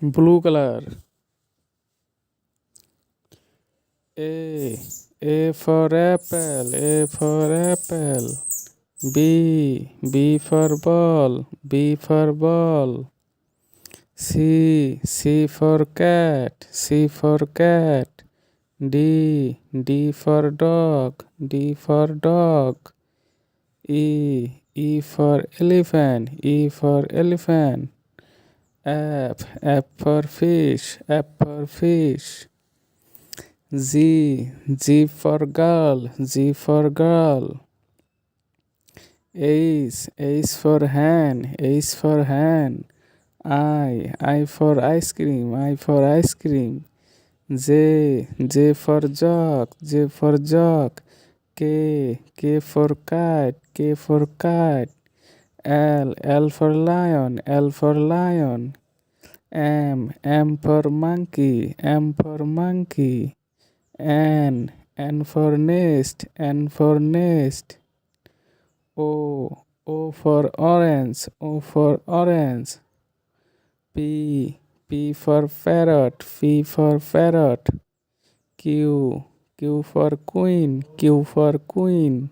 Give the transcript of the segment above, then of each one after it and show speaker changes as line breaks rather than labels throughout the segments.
blue color. A for apple, A for apple. B for ball, B for ball. C for cat, C for cat. D for dog, D for dog. E for elephant, E for elephant. F for fish, F for fish. G for girl, G for girl. H for hand, H for hand. I for ice cream, I for ice cream. J for jug, J for jug. K for kite, K for kite. L for lion, L for lion. M for monkey, M for monkey. N for nest, N for nest. O for orange, O for orange. P for parrot, P for parrot. Q for queen, Q for queen.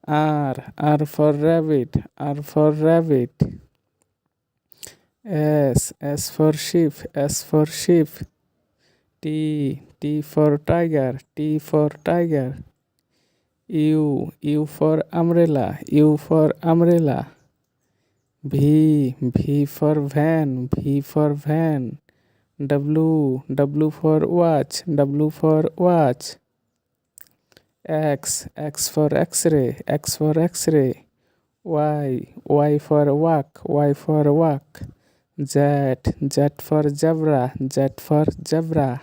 R for rabbit, R for rabbit. S for sheep, S for sheep. T for tiger, T for tiger. U for umbrella, U for umbrella. V for van, V for van. W for watch, W for watch. X for x-ray, X for x-ray. Y for walk, Y for walk. Z for zebra, Z for zebra.